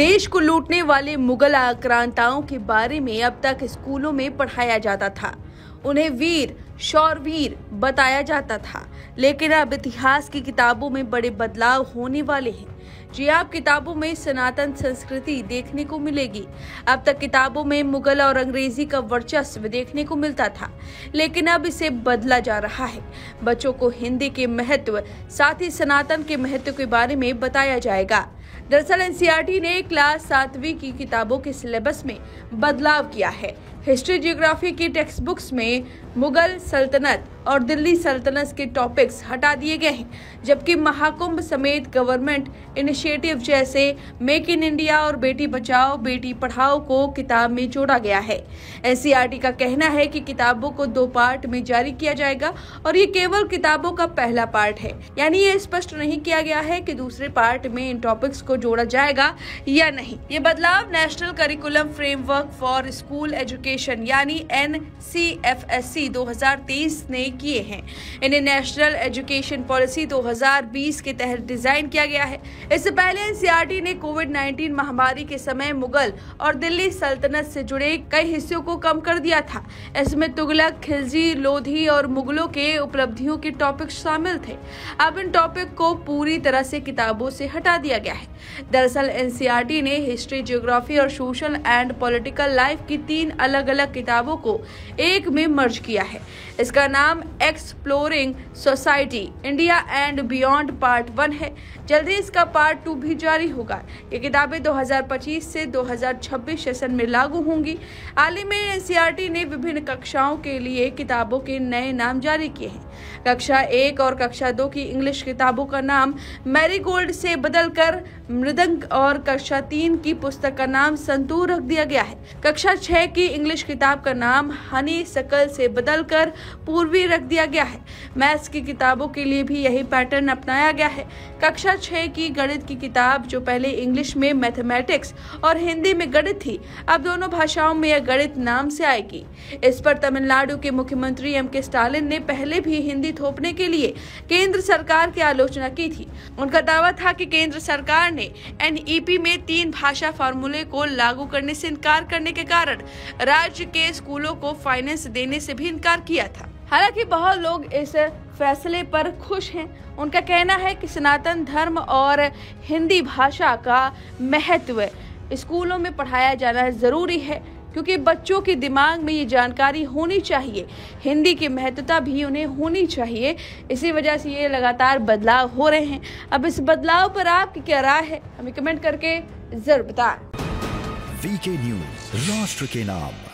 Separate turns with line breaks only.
देश को लूटने वाले मुगल आक्रांताओं के बारे में अब तक स्कूलों में पढ़ाया जाता था। उन्हें वीर शौरवीर बताया जाता था, लेकिन अब इतिहास की किताबों में बड़े बदलाव होने वाले हैं। जी, आप किताबों में सनातन संस्कृति देखने को मिलेगी। अब तक किताबों में मुगल और अंग्रेजी का वर्चस्व देखने को मिलता था, लेकिन अब इसे बदला जा रहा है। बच्चों को हिंदी के महत्व, साथ ही सनातन के महत्व के बारे में बताया जाएगा। दरअसल एनसीईआरटी ने क्लास 7वीं की किताबों के सिलेबस में बदलाव किया है। हिस्ट्री ज्योग्राफी की टेक्स्ट बुक्स में मुगल सल्तनत और दिल्ली सल्तनत के टॉपिक्स हटा दिए गए हैं, जबकि महाकुंभ समेत गवर्नमेंट इनिशिएटिव जैसे मेक इन इंडिया और बेटी बचाओ बेटी पढ़ाओ को किताब में जोड़ा गया है। एनसीईआरटी का कहना है कि किताबों को 2 पार्ट में जारी किया जाएगा और ये केवल किताबों का पहला पार्ट है, यानी ये स्पष्ट नहीं किया गया है कि दूसरे पार्ट में इन टॉपिक्स को जोड़ा जाएगा या नहीं। ये बदलाव national curriculum framework for school education यानी NCFSC 2023 ने किए हैं। इन्हें नेशनल एजुकेशन पॉलिसी 2020 के तहत डिजाइन किया गया है। इससे पहले एनसीईआरटी ने कोविड-19 महामारी के समय मुगल और दिल्ली सल्तनत से जुड़े कई हिस्सों को कम कर दिया था। इसमें तुगलक, खिलजी, लोधी और मुगलों के उपलब्धियों के टॉपिक शामिल थे। अब इन टॉपिक को पूरी तरह से किताबों से हटा दिया गया है। दरअसल एनसीईआरटी ने हिस्ट्री, ज्योग्राफी और सोशल एंड पॉलिटिकल लाइफ की 3 अलग-अलग किताबों को एक में मर्ज किया है। इसका नाम exploring society India and beyond part 1 है। जल्दी इसका पार्ट 2 भी जारी होगा। ये किताबें 2025 से 2026 सेशन में लागू होंगी। हाल ही में एनसीईआरटी ने विभिन्न कक्षाओं के लिए किताबों के नए नाम जारी किए हैं। कक्षा 1 और कक्षा 2 की इंग्लिश किताबों का नाम मैरीगोल्ड से बदलकर मृदंग और कक्षा 3 की पुस्तक का नाम संतूर रख दिया गया है। कक्षा 6 की इंग्लिश किताब का नाम हनी सकल से बदलकर पूर्वी रख दिया गया है। मैथ्स की किताबों के लिए भी यही पैटर्न अपनाया गया है। कक्षा 6 की गणित की किताब, जो पहले इंग्लिश में मैथमेटिक्स और हिंदी में गणित थी, अब दोनों भाषाओं में यह गणित नाम से आएगी। इस पर तमिलनाडु के मुख्यमंत्री MK स्टालिन ने पहले भी हिंदी थोपने के लिए केंद्र सरकार की आलोचना की थी। उनका दावा था कि केंद्र सरकार ने NEP में 3 भाषा फार्मूले को लागू करने से इनकार करने के कारण राज्य के स्कूलों को फाइनेंस देने से भी इनकार किया था। हालांकि बहुत लोग इस फैसले पर खुश हैं। उनका कहना है कि सनातन धर्म और हिंदी भाषा का महत्व स्कूलों में पढ़ाया जाना जरूरी है, क्योंकि बच्चों के दिमाग में ये जानकारी होनी चाहिए। हिंदी की महत्वता भी उन्हें होनी चाहिए। इसी वजह से ये लगातार बदलाव हो रहे हैं। अब इस बदलाव पर आपकी क्या राय है, हमें कमेंट करके जरूर बताएं।
VK न्यूज़, राष्ट्र के नाम।